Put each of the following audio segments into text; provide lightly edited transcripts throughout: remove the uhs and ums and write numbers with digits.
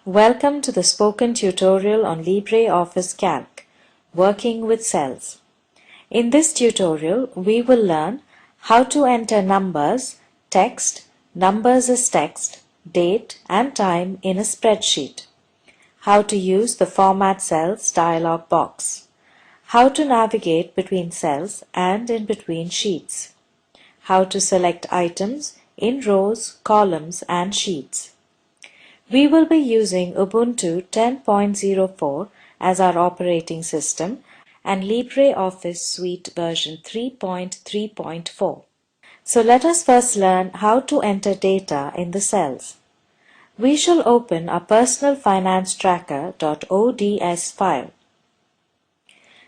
Welcome to the spoken tutorial on LibreOffice Calc, working with cells. In this tutorial, we will learn how to enter numbers, text, numbers as text, date and time in a spreadsheet, how to use the Format Cells dialog box, how to navigate between cells and in between sheets, how to select items in rows, columns and sheets. We will be using Ubuntu 10.04 as our operating system and LibreOffice Suite version 3.3.4. So let us first learn how to enter data in the cells. We shall open our Personal Finance Tracker.ods file.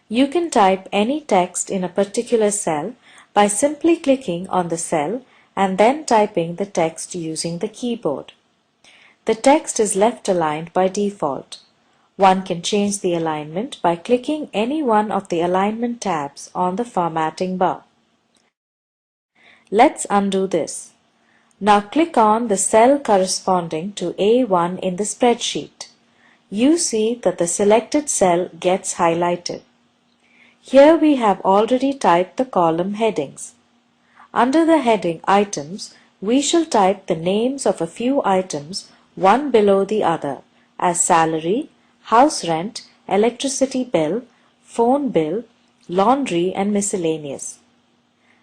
You can type any text in a particular cell by simply clicking on the cell and then typing the text using the keyboard. The text is left aligned by default. One can change the alignment by clicking any one of the alignment tabs on the formatting bar. Let's undo this. Now click on the cell corresponding to A1 in the spreadsheet. You see that the selected cell gets highlighted. Here we have already typed the column headings. Under the heading Items, we shall type the names of a few items one below the other as salary, house rent, electricity bill, phone bill, laundry and miscellaneous.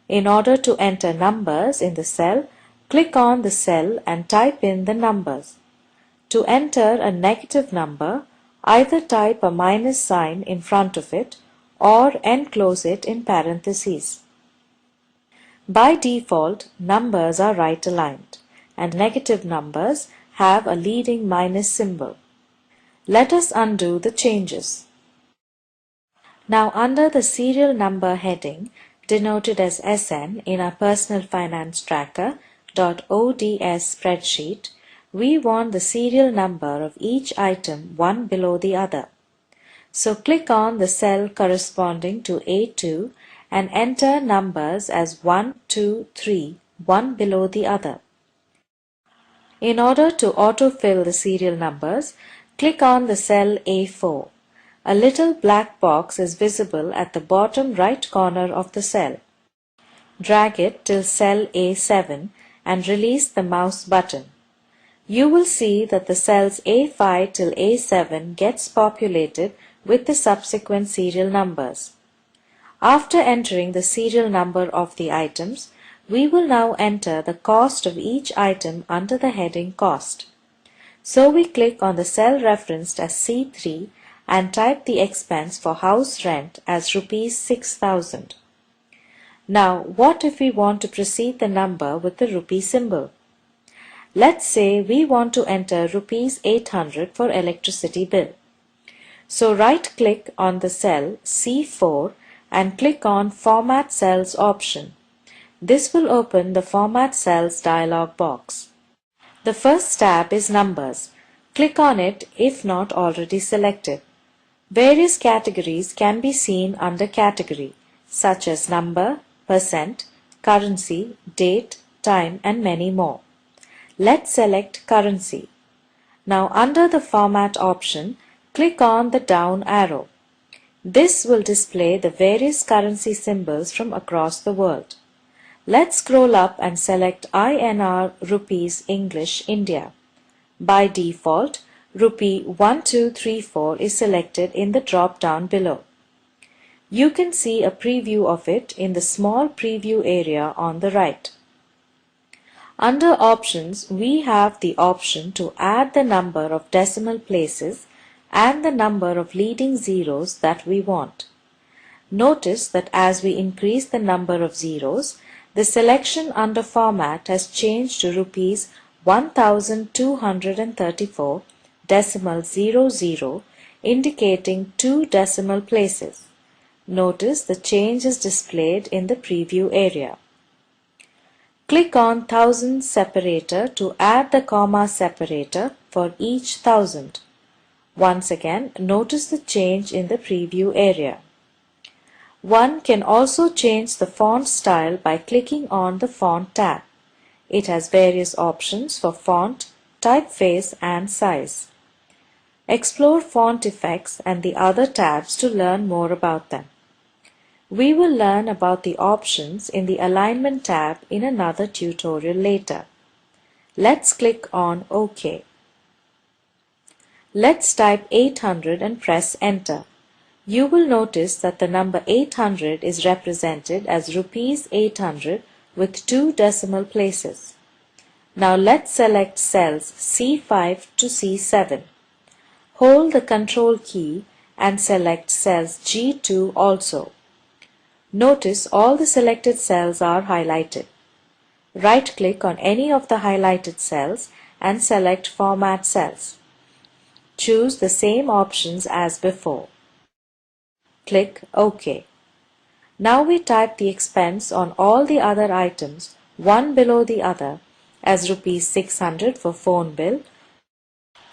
In order to enter numbers in the cell, click on the cell and type in the numbers. To enter a negative number, either type a minus sign in front of it or enclose it in parentheses. By default, numbers are right aligned and negative numbers have a leading minus symbol. Let us undo the changes. Now under the serial number heading denoted as SN in our Personal Finance Tracker.ods spreadsheet, we want the serial number of each item one below the other. So click on the cell corresponding to A2 and enter numbers as 1, 2, 3, one below the other. In order to autofill the serial numbers, click on the cell A4. A little black box is visible at the bottom right corner of the cell. Drag it till cell A7 and release the mouse button. You will see that the cells A5 till A7 gets populated with the subsequent serial numbers. After entering the serial number of the items, we will now enter the cost of each item under the heading Cost. So we click on the cell referenced as C3 and type the expense for house rent as Rs 6,000. Now, what if we want to precede the number with the rupee symbol? Let's say we want to enter Rs 800 for electricity bill. So right-click on the cell C4 and click on Format Cells option. This will open the Format Cells dialog box. The first tab is Numbers. Click on it if not already selected. Various categories can be seen under Category, such as number, percent, currency, date, time and many more. Let's select Currency. Now under the Format option, click on the down arrow. This will display the various currency symbols from across the world. Let's scroll up and select INR Rupees English India. By default, Rupee 1234 is selected in the drop-down below. You can see a preview of it in the small preview area on the right. Under Options, we have the option to add the number of decimal places and the number of leading zeros that we want. Notice that as we increase the number of zeros, the selection under Format has changed to Rs 1234.00, indicating 2 decimal places. Notice the change is displayed in the preview area. Click on Thousands Separator to add the comma separator for each thousand. Once again, notice the change in the preview area. One can also change the font style by clicking on the Font tab. It has various options for font, typeface and size. Explore font effects and the other tabs to learn more about them. We will learn about the options in the Alignment tab in another tutorial later. Let's click on OK. Let's type 800 and press Enter. You will notice that the number 800 is represented as rupees 800 with 2 decimal places. Now let's select cells C5 to C7. Hold the Control key and select cells G2 also. Notice all the selected cells are highlighted. Right-click on any of the highlighted cells and select Format Cells. Choose the same options as before. Click OK. Now we type the expense on all the other items, one below the other, as rupees 600 for phone bill,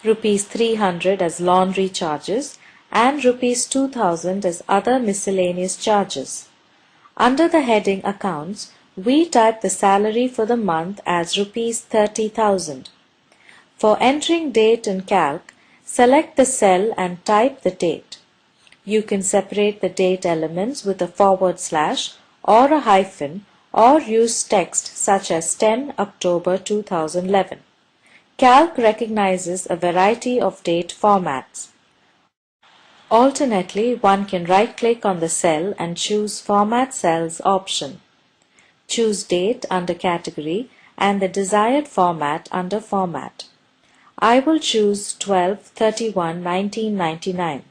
rupees 300 as laundry charges, and rupees 2000 as other miscellaneous charges. Under the heading Accounts, we type the salary for the month as rupees 30,000. For entering date in Calc, select the cell and type the date. You can separate the date elements with a / or a hyphen or use text such as 10 October 2011. Calc recognizes a variety of date formats. Alternately, one can right-click on the cell and choose Format Cells option. Choose Date under Category and the desired format under Format. I will choose 12/31/1999.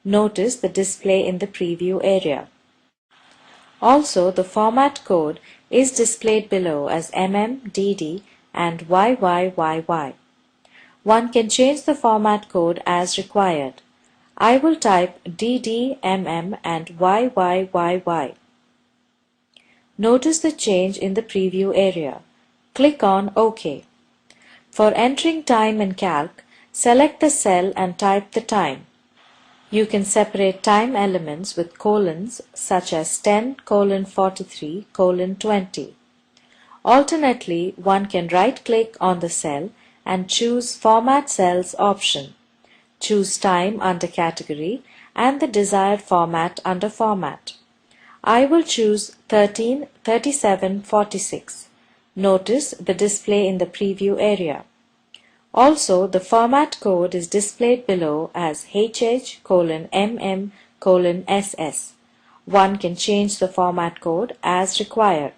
Notice the display in the preview area. Also, the format code is displayed below as DD, and YYYY. One can change the format code as required. I will type DD, and YYYY. Notice the change in the preview area. Click on OK. For entering time in Calc, select the cell and type the time. You can separate time elements with colons such as 10:43:20. Alternately, one can right-click on the cell and choose Format Cells option. Choose Time under Category and the desired format under Format. I will choose 13:37:46. Notice the display in the preview area. Also, the format code is displayed below as HH:MM:SS. One can change the format code as required.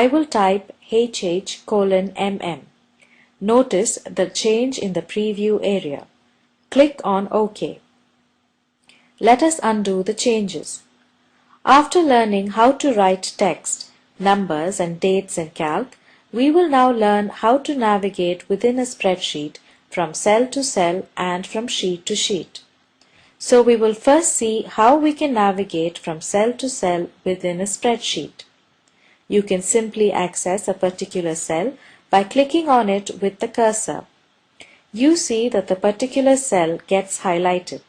I will type HH:MM. Notice the change in the preview area. Click on OK. Let us undo the changes. After learning how to write text, numbers and dates in Calc, we will now learn how to navigate within a spreadsheet from cell to cell and from sheet to sheet. So we will first see how we can navigate from cell to cell within a spreadsheet. You can simply access a particular cell by clicking on it with the cursor. You see that the particular cell gets highlighted.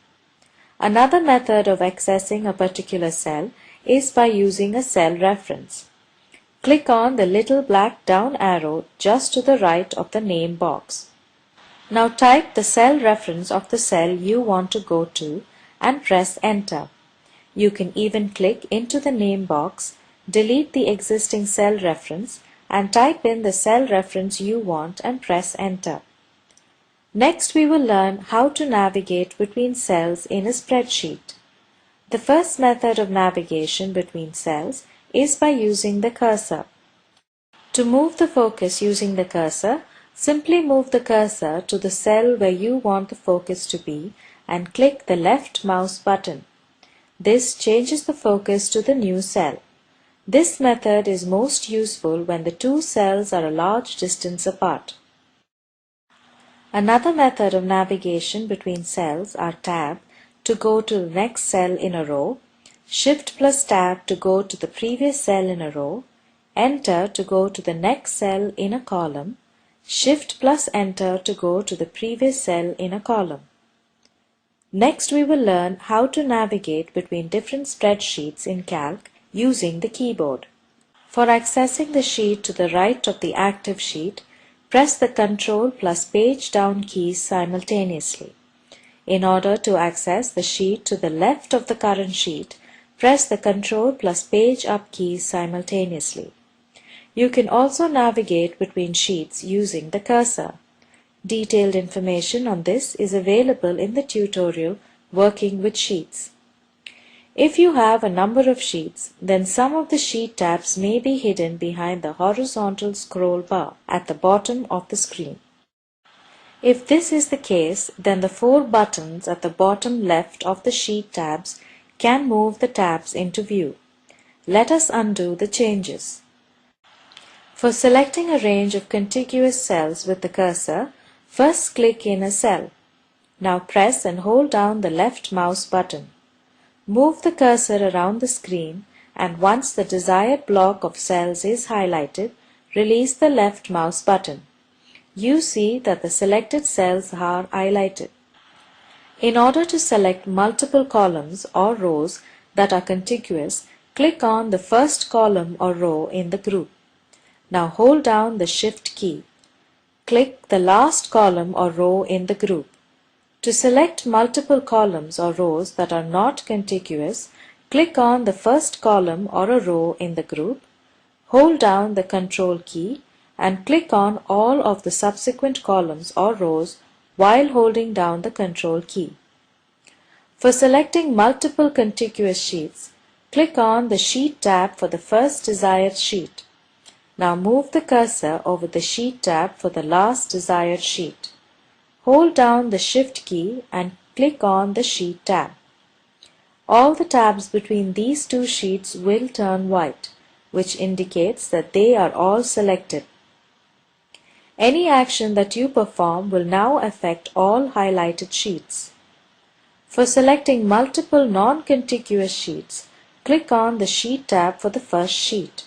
Another method of accessing a particular cell is by using a cell reference. Click on the little black down arrow just to the right of the name box. Now type the cell reference of the cell you want to go to and press Enter. You can even click into the name box, delete the existing cell reference, and type in the cell reference you want and press Enter. Next, we will learn how to navigate between cells in a spreadsheet. The first method of navigation between cells is by using the cursor. To move the focus using the cursor, simply move the cursor to the cell where you want the focus to be and click the left mouse button. This changes the focus to the new cell. This method is most useful when the two cells are a large distance apart. Another method of navigation between cells are Tab to go to the next cell in a row, Shift plus Tab to go to the previous cell in a row, Enter to go to the next cell in a column, Shift plus Enter to go to the previous cell in a column. Next, we will learn how to navigate between different spreadsheets in Calc using the keyboard. For accessing the sheet to the right of the active sheet, press the Ctrl plus Page Down keys simultaneously. In order to access the sheet to the left of the current sheet, press the Ctrl plus Page Up keys simultaneously. You can also navigate between sheets using the cursor. Detailed information on this is available in the tutorial Working with Sheets. If you have a number of sheets, then some of the sheet tabs may be hidden behind the horizontal scroll bar at the bottom of the screen. If this is the case, then the 4 buttons at the bottom left of the sheet tabs can move the tabs into view. Let us undo the changes. For selecting a range of contiguous cells with the cursor, first click in a cell. Now press and hold down the left mouse button. Move the cursor around the screen, and once the desired block of cells is highlighted, release the left mouse button. You see that the selected cells are highlighted. In order to select multiple columns or rows that are contiguous, click on the first column or row in the group. Now hold down the Shift key. Click the last column or row in the group. To select multiple columns or rows that are not contiguous, click on the first column or a row in the group, hold down the Ctrl key, and click on all of the subsequent columns or rows while holding down the Ctrl key. For selecting multiple contiguous sheets, click on the Sheet tab for the first desired sheet. Now move the cursor over the Sheet tab for the last desired sheet. Hold down the Shift key and click on the Sheet tab. All the tabs between these two sheets will turn white, which indicates that they are all selected. Any action that you perform will now affect all highlighted sheets. For selecting multiple non-contiguous sheets, click on the Sheet tab for the first sheet.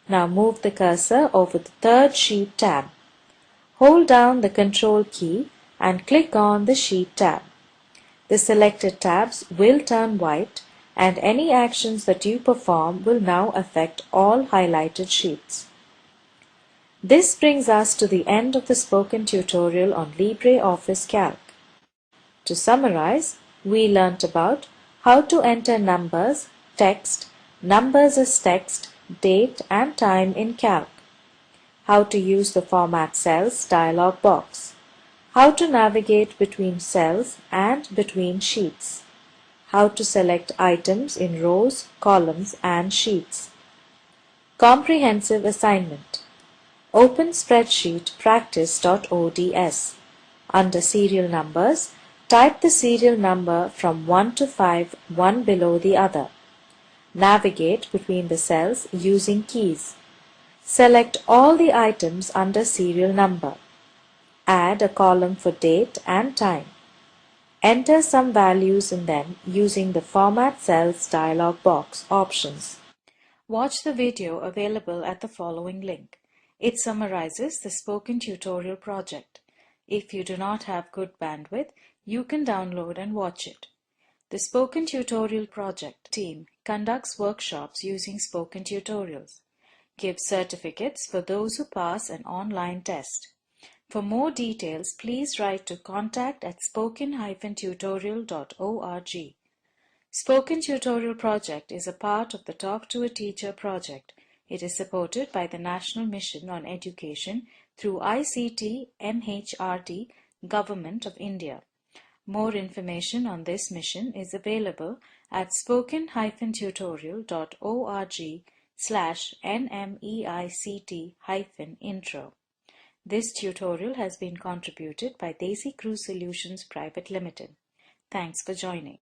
Now move the cursor over the third Sheet tab. Hold down the Ctrl key and click on the Sheet tab. The selected tabs will turn white, and any actions that you perform will now affect all highlighted sheets. This brings us to the end of the spoken tutorial on LibreOffice Calc. To summarize, we learnt about how to enter numbers, text, numbers as text, date and time in Calc, how to use the Format Cells dialog box, how to navigate between cells and between sheets, how to select items in rows, columns and sheets. Comprehensive assignment. Open Spreadsheet practice.ods. Under Serial Numbers, type the serial number from 1 to 5, one below the other. Navigate between the cells using keys. Select all the items under serial number. Add a column for date and time. Enter some values in them using the Format Cells dialog box options. Watch the video available at the following link. It summarizes the spoken tutorial project. If you do not have good bandwidth, you can download and watch it. The Spoken Tutorial Project team conducts workshops using spoken tutorials, gives certificates for those who pass an online test. For more details, please write to contact@spoken-tutorial.org. Spoken Tutorial Project is a part of the Talk to a Teacher project. It is supported by the National Mission on Education through ICT MHRD, Government of India. More information on this mission is available at spoken-tutorial.org/nmeict-intro. This tutorial has been contributed by Daisy Crew Solutions Private Limited. Thanks for joining.